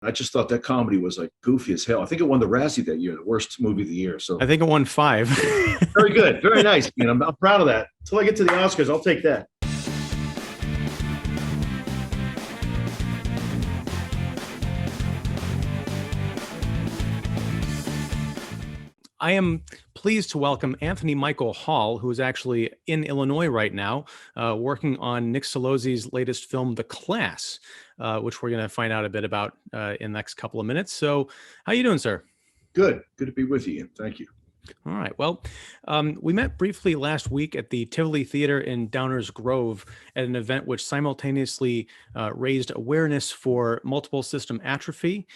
I just thought that comedy was like goofy as hell. I think it won the Razzie that year, the worst movie of the year. So I think it won 5. very good, very nice. I'm proud of that. Until I get to the Oscars, I'll take that. I am pleased to welcome Anthony Michael Hall, who is actually in Illinois right now, working on Nick Celozzi's latest film, The Class, which we're going to find out a bit about in the next couple of minutes. So how you doing, sir? Good to be with you, Ian. Thank you. All right. Well, we met briefly last week at the Tivoli Theatre in Downers Grove at an event which simultaneously raised awareness for multiple system atrophy.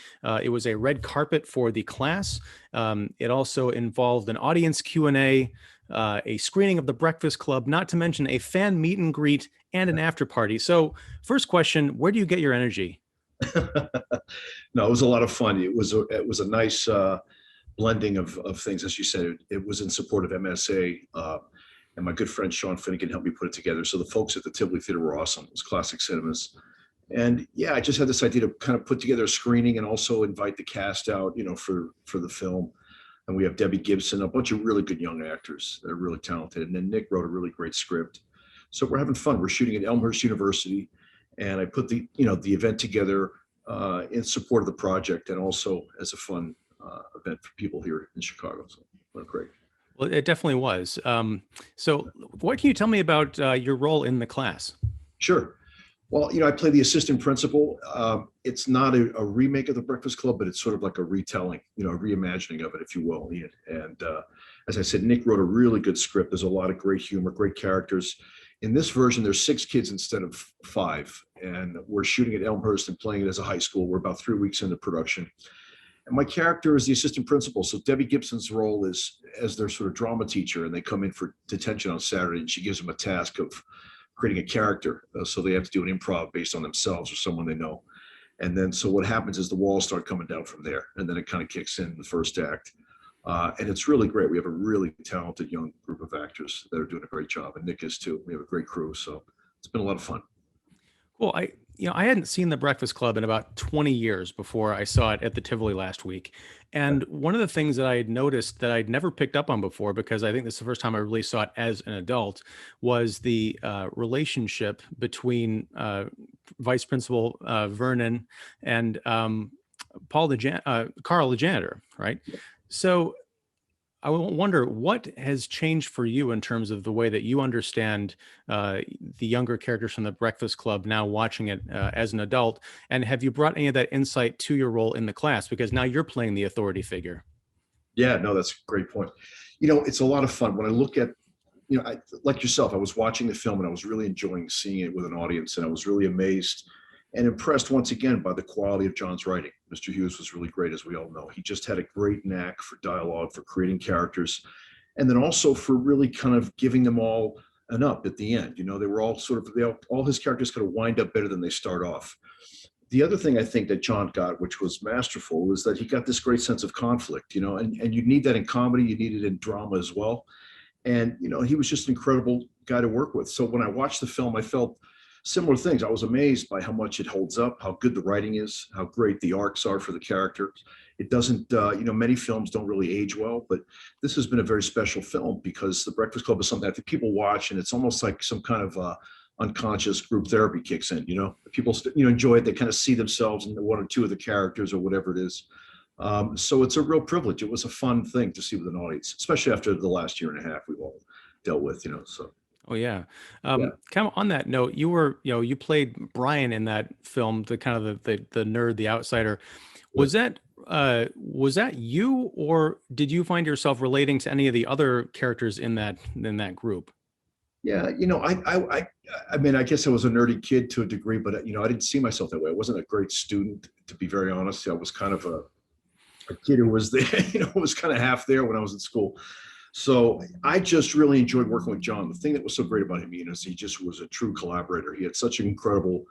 It was a red carpet for The Class. It also involved an audience Q&A, a screening of The Breakfast Club, not to mention a fan meet and greet and an after party. So first question, where do you get your energy? No, it was a lot of fun. It was a nice blending of things. As you said, it was in support of MSA, and my good friend Sean Finnegan helped me put it together. So the folks at the Tivoli Theatre were awesome. It was Classic Cinemas. And yeah, I just had this idea to kind of put together a screening and also invite the cast out, for the film. And we have Debbie Gibson, a bunch of really good young actors. They're really talented. And then Nick wrote a really great script. So we're having fun. We're shooting at Elmhurst University. And I put the event together in support of the project and also as a fun event for people here in Chicago. So what great. Well, it definitely was. So what can you tell me about your role in The Class? Sure. Well, I play the assistant principal. It's not a remake of The Breakfast Club, but it's sort of like a retelling, a reimagining of it, if you will, Ian. And as I said, Nick wrote a really good script. There's a lot of great humor, great characters. In this version, there's 6 kids instead of 5. And we're shooting at Elmhurst and playing it as a high school. We're about 3 weeks into production. And my character is the assistant principal. So Debbie Gibson's role is as their sort of drama teacher, and they come in for detention on Saturday, and she gives them a task of creating a character. So they have to do an improv based on themselves or someone they know. And then, so what happens is the walls start coming down from there. And then it kind of kicks in the first act. And it's really great. We have a really talented young group of actors that are doing a great job. And Nick is too. We have a great crew. So it's been a lot of fun. Cool. I hadn't seen The Breakfast Club in about 20 years before I saw it at the Tivoli last week. And one of the things that I had noticed that I'd never picked up on before, because I think this is the first time I really saw it as an adult, was the relationship between Vice Principal Vernon and Carl, the janitor, right? Yeah. So I wonder what has changed for you in terms of the way that you understand the younger characters from The Breakfast Club now watching it as an adult, and have you brought any of that insight to your role in The Class, because now you're playing the authority figure? Yeah, no, that's a great point. It's a lot of fun when I look at, like yourself, I was watching the film and I was really enjoying seeing it with an audience, and I was really amazed and impressed once again by the quality of John's writing. Mr. Hughes was really great, as we all know. He just had a great knack for dialogue, for creating characters, and then also for really kind of giving them all an up at the end. They were all all his characters kind of wind up better than they start off. The other thing I think that John got, which was masterful, was that he got this great sense of conflict, and you need that in comedy, you need it in drama as well. And, he was just an incredible guy to work with. So when I watched the film, I felt similar things. I was amazed by how much it holds up, how good the writing is, how great the arcs are for the characters. It doesn't, many films don't really age well, but this has been a very special film because The Breakfast Club is something I think people watch, and it's almost like some kind of unconscious group therapy kicks in. People enjoy it. They kind of see themselves in one or two of the characters or whatever it is. So it's a real privilege. It was a fun thing to see with an audience, especially after the last year and a half we've all dealt with. So. Oh yeah. Yeah. Kind of on that note, you played Brian in that film, the kind of the nerd, the outsider. Was that you, or did you find yourself relating to any of the other characters in that group? Yeah, I mean, I guess I was a nerdy kid to a degree, but I didn't see myself that way. I wasn't a great student, to be very honest. I was kind of a kid who was there, was kind of half there when I was in school. So I just really enjoyed working with John. The thing that was so great about him, is he just was a true collaborator. He had such an incredible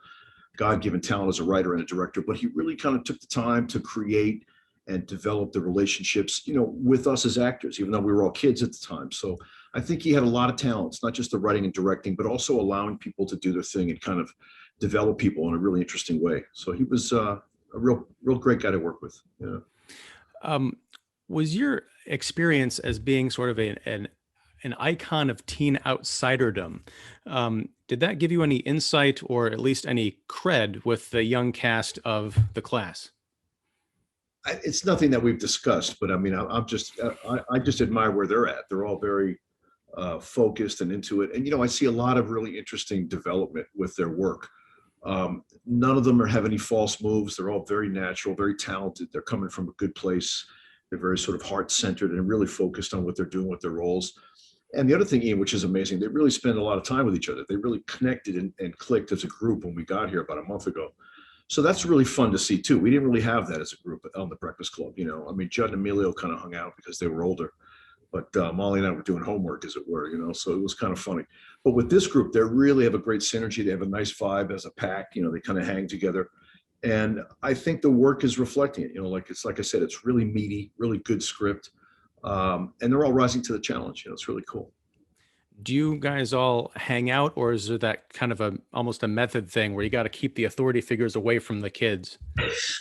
God-given talent as a writer and a director, but he really kind of took the time to create and develop the relationships, with us as actors, even though we were all kids at the time. So I think he had a lot of talents, not just the writing and directing, but also allowing people to do their thing and kind of develop people in a really interesting way. So he was a real great guy to work with. Yeah. Was your experience as being sort of an icon of teen outsiderdom, did that give you any insight or at least any cred with the young cast of the class? It's nothing that we've discussed, but I mean, I just admire where they're at. They're all very focused and into it. And, I see a lot of really interesting development with their work. None of them have any false moves. They're all very natural, very talented. They're coming from a good place. They're very sort of heart-centered and really focused on what they're doing with their roles. And the other thing, Ian, which is amazing, they really spend a lot of time with each other. They really connected and clicked as a group when we got here about a month ago. So that's really fun to see too. We didn't really have that as a group on the Breakfast Club. I mean, Judd and Emilio kind of hung out because they were older, but Molly and I were doing homework, as it were, so it was kind of funny. But with this group, they really have a great synergy. They have a nice vibe as a pack, they kind of hang together. And I think the work is reflecting it, like I said, it's really meaty, really good script. And they're all rising to the challenge. It's really cool. Do you guys all hang out, or is there that kind of almost a method thing where you got to keep the authority figures away from the kids?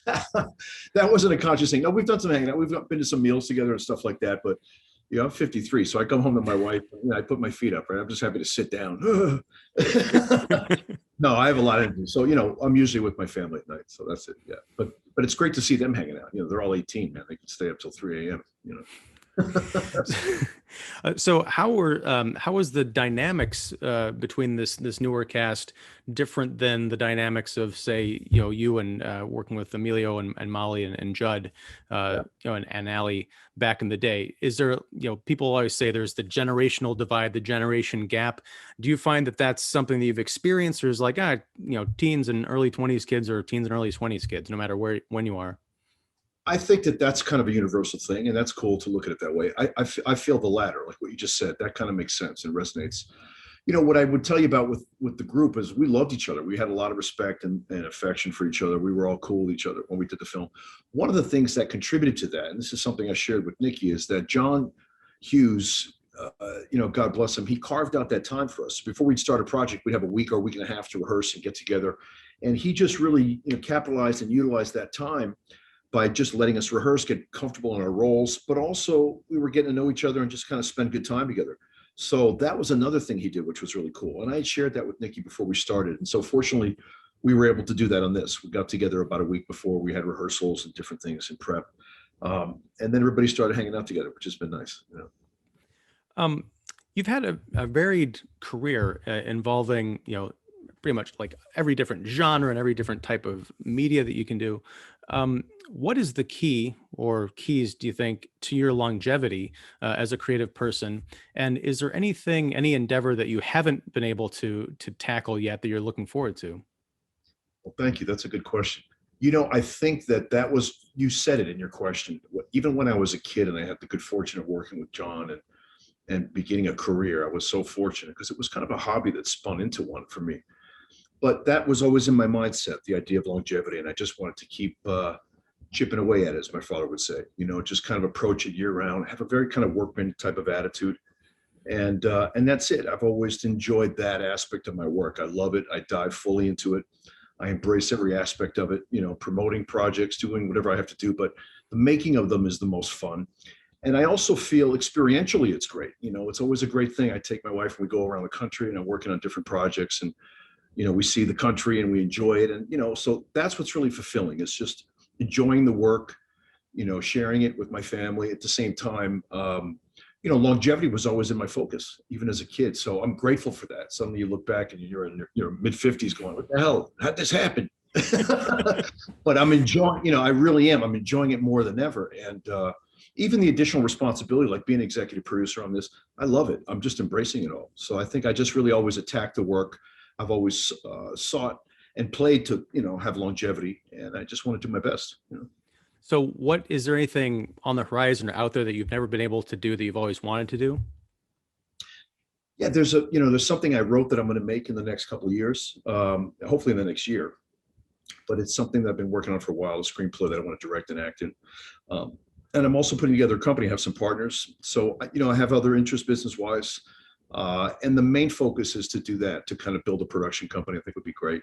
That wasn't a conscious thing. No, we've done some hanging out. We've been to some meals together and stuff like that. But I'm 53, so I come home to my wife. I put my feet up. Right, I'm just happy to sit down. No, I have a lot of energy. So I'm usually with my family at night. So that's it. Yeah, but it's great to see them hanging out. They're all 18, man. They can stay up till 3 a.m. So how was the dynamics between this newer cast different than the dynamics of, say, you and working with Emilio and Molly and Judd, and Allie back in the day? Is there, people always say there's the generational divide, the generation gap. Do you find that that's something that you've experienced, or is like, teens and early 20s kids or teens and early 20s kids, no matter when you are? I think that's kind of a universal thing, and that's cool to look at it that way. I feel the latter, like what you just said. That kind of makes sense and resonates. What I would tell you about with the group is we loved each other. We had a lot of respect and affection for each other. We were all cool with each other when we did the film. One of the things that contributed to that, and this is something I shared with Nikki, is that John Hughes, God bless him, he carved out that time for us. Before we'd start a project, we'd have a week or a week and a half to rehearse and get together. And he just really capitalized and utilized that time by just letting us rehearse, get comfortable in our roles, but also we were getting to know each other and just kind of spend good time together. So that was another thing he did, which was really cool. And I had shared that with Nikki before we started. And so fortunately, we were able to do that on this. We got together about a week before. We had rehearsals and different things in prep. And then everybody started hanging out together, which has been nice. You've had a varied career involving, pretty much like every different genre and every different type of media that you can do. What is the key or keys, do you think, to your longevity as a creative person? And is there any endeavor that you haven't been able to tackle yet that you're looking forward to? Well, thank you. That's a good question. I think that was, you said it in your question. Even when I was a kid and I had the good fortune of working with John and beginning a career, I was so fortunate because it was kind of a hobby that spun into one for me. But that was always in my mindset, the idea of longevity. And I just wanted to keep chipping away at it, as my father would say, just kind of approach it year round, have a very kind of workman type of attitude. And that's it. I've always enjoyed that aspect of my work. I love it. I dive fully into it. I embrace every aspect of it, promoting projects, doing whatever I have to do, but the making of them is the most fun. And I also feel experientially it's great. It's always a great thing. I take my wife and we go around the country and I'm working on different projects and we see the country and we enjoy it. And, so that's what's really fulfilling. It's just enjoying the work, sharing it with my family at the same time. Longevity was always in my focus, even as a kid. So I'm grateful for that. Suddenly you look back and you're in your mid 50s going, what the hell, how'd this happen? But I'm enjoying, I really am. I'm enjoying it more than ever. And even the additional responsibility, like being executive producer on this, I love it. I'm just embracing it all. So I think I just really always attack the work. I've always sought and played to, have longevity, and I just want to do my best. So is there anything on the horizon or out there that you've never been able to do that you've always wanted to do? Yeah, there's something I wrote that I'm going to make in the next couple of years, hopefully in the next year, but it's something that I've been working on for a while, a screenplay that I want to direct and act in. And I'm also putting together a company, I have some partners. So, I have other interests business-wise. And the main focus is to do that, to kind of build a production company. I think would be great.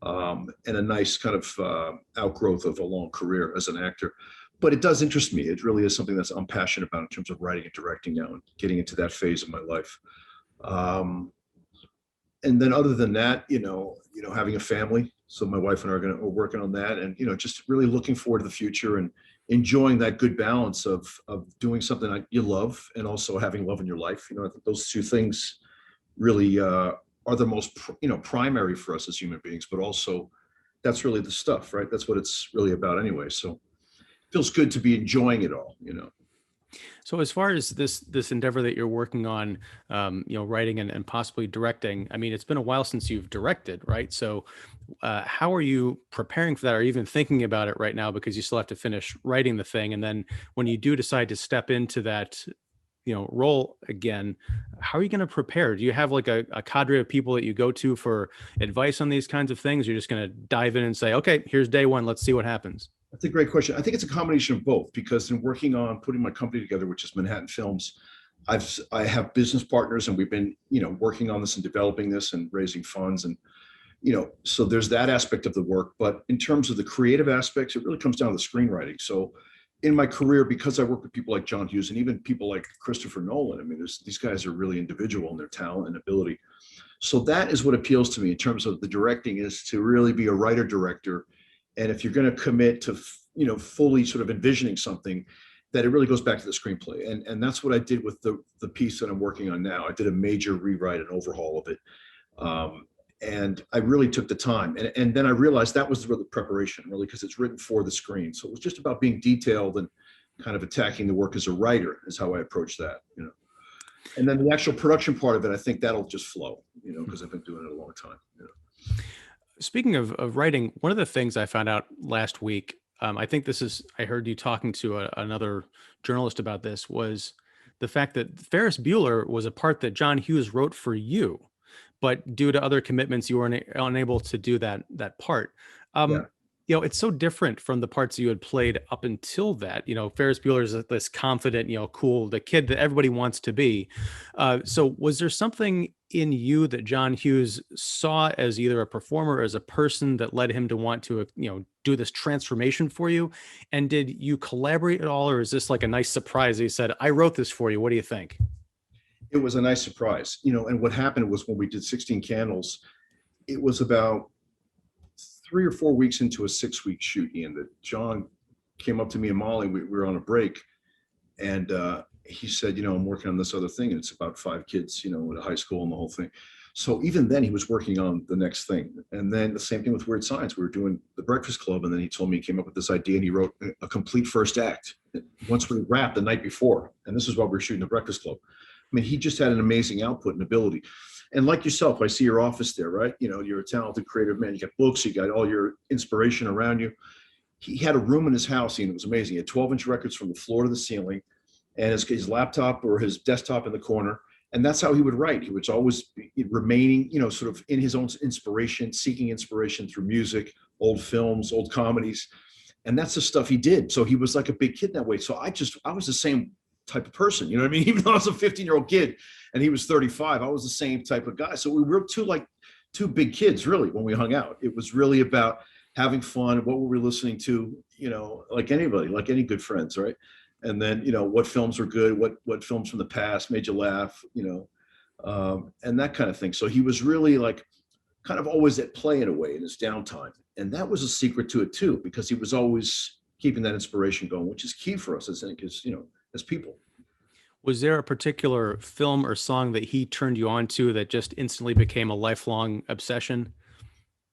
and a nice kind of outgrowth of a long career as an actor. But it does interest me. It really is something I'm passionate about in terms of writing and directing now and getting into that phase of my life. And then other than that, having a family. So my wife and I are working on that, and just really looking forward to the future and enjoying that good balance of doing something that you love and also having love in your life. I think those two things really are the most primary for us as human beings, but also that's really the stuff, right? That's what it's really about anyway. So it feels good to be enjoying it all. So as far as this endeavor that you're working on, writing and possibly directing, I mean, it's been a while since you've directed, right? So how are you preparing for that, or even thinking about it right now, because you still have to finish writing the thing? And then when you do decide to step into that, role again, how are you going to prepare? Do you have like a cadre of people that you go to for advice on these kinds of things? You're just going to dive in and say, okay, here's day one, let's see what happens. That's a great question. I think it's a combination of both, because in working on putting my company together, which is Manhattan Films, I have business partners, and we've been, working on this and developing this and raising funds, and so there's that aspect of the work. But in terms of the creative aspects, it really comes down to the screenwriting. So in my career, because I work with people like John Hughes and even people like Christopher Nolan, I mean, these guys are really individual in their talent and ability. So that is what appeals to me in terms of the directing, is to really be a writer director. And if you're going to commit to, fully sort of envisioning something, that it really goes back to the screenplay. And that's what I did with the piece that I'm working on now. I did a major rewrite and overhaul of it. And I really took the time. And then I realized that was the preparation, really, because it's written for the screen. So it was just about being detailed and kind of attacking the work as a writer is how I approach that, And then the actual production part of it, I think that'll just flow, because I've been doing it a long time. Speaking of writing, one of the things I found out last week, I think I heard you talking to another journalist about this, was the fact that Ferris Bueller was a part that John Hughes wrote for you, but due to other commitments, you were unable to do that part. Yeah. It's so different from the parts you had played up until that. Ferris Bueller is this confident, cool, the kid that everybody wants to be. So was there something in you that John Hughes saw as either a performer or as a person that led him to want to, do this transformation for you? And did you collaborate at all, or is this like a nice surprise? He said, I wrote this for you. What do you think? It was a nice surprise, and what happened was when we did 16 Candles, it was about 3 or 4 weeks into a 6-week shoot, Ian, that John came up to me and Molly. We were on a break, and he said, I'm working on this other thing, and it's about 5 kids, at a high school and the whole thing. So even then he was working on the next thing. And then the same thing with Weird Science. We were doing The Breakfast Club, and then he told me he came up with this idea, and he wrote a complete first act once we wrapped the night before. And this is while we were shooting The Breakfast Club. I mean, he just had an amazing output and ability. And like yourself, I see your office there, right? You're a talented, creative man. You got books, you got all your inspiration around you. He had a room in his house, and it was amazing. He had 12-inch records from the floor to the ceiling, and his laptop or his desktop in the corner. And that's how he would write. He was always remaining, sort of in his own inspiration, seeking inspiration through music, old films, old comedies. And that's the stuff he did. So he was like a big kid that way. So I was the same type of person, you know what I mean? Even though I was a 15-year-old kid and he was 35, I was the same type of guy. So we were two big kids, really, when we hung out. It was really about having fun. What were we listening to? Like anybody, like any good friends, right? And then, what films were good, what films from the past made you laugh, and that kind of thing. So he was really like kind of always at play in a way in his downtime. And that was a secret to it too, because he was always keeping that inspiration going, which is key for us, I think, as people. Was there a particular film or song that he turned you on to that just instantly became a lifelong obsession?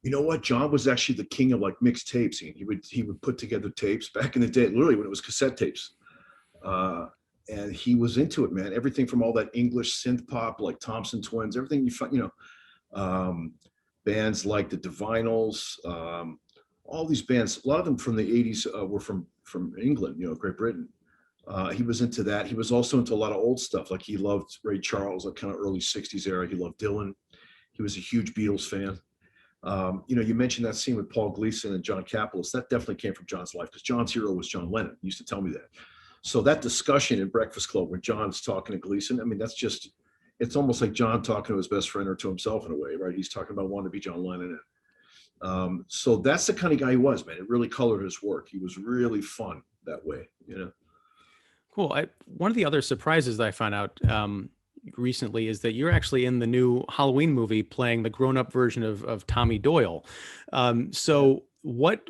You know what? John was actually the king of like mixed tapes. He would put together tapes back in the day, literally when it was cassette tapes. And he was into it, man. Everything from all that English synth pop, like Thompson Twins, everything bands like the Divinals, all these bands, a lot of them from the 80s were from England, Great Britain. He was into that. He was also into a lot of old stuff. Like he loved Ray Charles, like kind of early 60s era. He loved Dylan. He was a huge Beatles fan. You mentioned that scene with Paul Gleason and John Capulus. That definitely came from John's life, because John's hero was John Lennon. He used to tell me that. So that discussion in Breakfast Club when John's talking to Gleason, I mean, it's almost like John talking to his best friend or to himself in a way, right? He's talking about wanting to be John Lennon. So that's the kind of guy he was, man. It really colored his work. He was really fun that way, you know. Cool. One of the other surprises that I found out recently is that you're actually in the new Halloween movie playing the grown-up version of Tommy Doyle. So what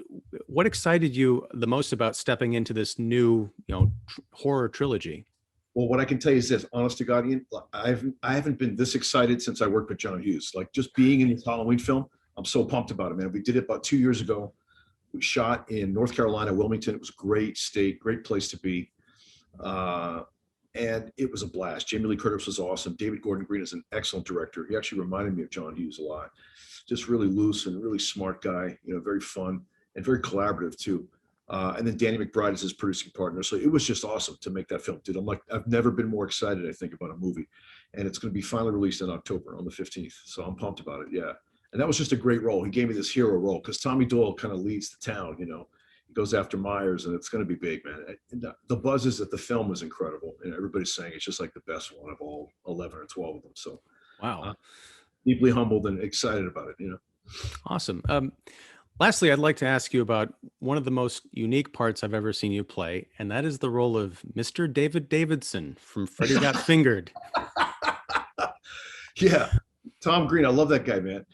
excited you the most about stepping into this new, horror trilogy? Well, what I can tell you is this, honest to God, Ian, I haven't been this excited since I worked with John Hughes. Like just being in this Halloween film, I'm so pumped about it, man. We did it about 2 years ago. We shot in North Carolina, Wilmington. It was a great state, great place to be. And it was a blast. Jamie Lee Curtis was awesome. David Gordon Green is an excellent director. He actually reminded me of John Hughes a lot. Just really loose and really smart guy, very fun and very collaborative too. And then Danny McBride is his producing partner. So it was just awesome to make that film, dude. I've never been more excited, I think, about a movie. And it's going to be finally released in October on the 15th. So I'm pumped about it. Yeah. And that was just a great role. He gave me this hero role because Tommy Doyle kind of leads the town, He goes after Myers, and it's going to be big, man. And the buzz is that the film was incredible. And everybody's saying it's just like the best one of all 11 or 12 of them. So wow. Deeply humbled and excited about it, Awesome. Lastly, I'd like to ask you about one of the most unique parts I've ever seen you play, and that is the role of Mr. David Davidson from Freddie Got Fingered. Yeah. Tom Green. I love that guy, man.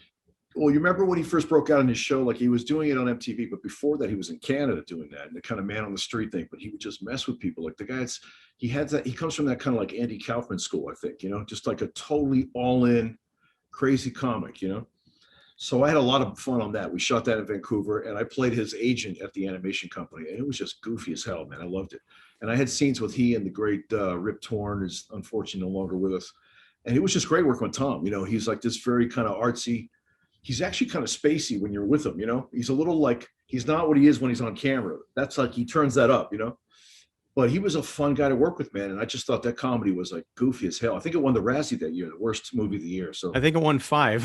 Well, you remember when he first broke out in his show, like he was doing it on MTV, but before that he was in Canada doing that and the kind of man on the street thing, but he would just mess with people. Like the guy, he comes from that kind of like Andy Kaufman school, I think, just like a totally all in crazy comic, So I had a lot of fun on that. We shot that in Vancouver and I played his agent at the animation company and it was just goofy as hell, man. I loved it. And I had scenes with he and the great Rip Torn, is unfortunately no longer with us. And it was just great working with Tom. He's like this very kind of artsy. He's actually kind of spacey when you're with him, He's a little like, he's not what he is when he's on camera. That's like, he turns that up, But he was a fun guy to work with, man. And I just thought that comedy was like goofy as hell. I think it won the Razzie that year, the worst movie of the year. So I think it won 5.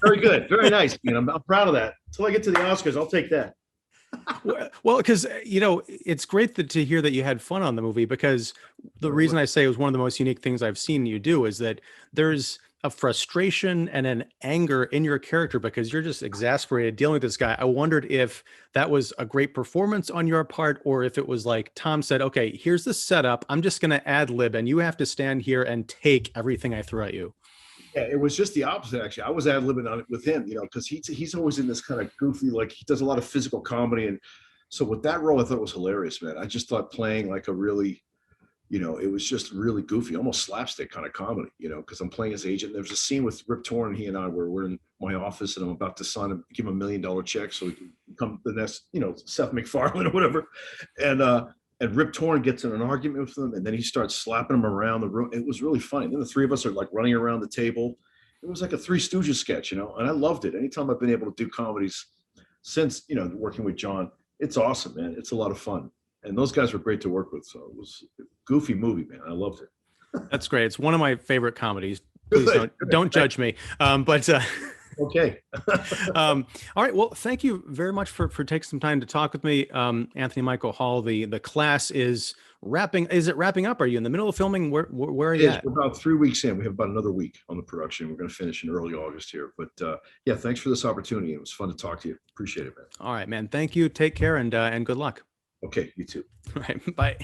Very good. Very nice, man. I'm proud of that. Until I get to the Oscars, I'll take that. Well, because, it's great to hear that you had fun on the movie, because the reason I say it was one of the most unique things I've seen you do is that there's a frustration and an anger in your character because you're just exasperated dealing with this guy. I wondered if that was a great performance on your part, or if it was like Tom said, okay, here's the setup. I'm just going to ad lib and you have to stand here and take everything I throw at you. Yeah, it was just the opposite, actually. I was ad libbing on it with him, because he's always in this kind of goofy, like he does a lot of physical comedy. And so with that role, I thought it was hilarious, man. I just thought playing like a really, it was just really goofy, almost slapstick kind of comedy, because I'm playing his agent. There was a scene with Rip Torn, he and I, where we're in my office and I'm about to give him $1 million check so he can become the next, Seth MacFarlane or whatever. And Rip Torn gets in an argument with him and then he starts slapping him around the room. It was really funny. And then the three of us are like running around the table. It was like a Three Stooges sketch, and I loved it. Anytime I've been able to do comedies since, working with John, it's awesome, man. It's a lot of fun. And those guys were great to work with. So it was a goofy movie, man. I loved it. That's great. It's one of my favorite comedies. Please don't judge me. Okay. All right. Well, thank you very much for taking some time to talk with me. Anthony Michael Hall, the class is wrapping. Is it wrapping up? Are you in the middle of filming? Where are you at? We're about 3 weeks in. We have about another week on the production. We're going to finish in early August here. But yeah, thanks for this opportunity. It was fun to talk to you. Appreciate it, man. All right, man. Thank you. Take care and good luck. Okay. You too. All right. Bye.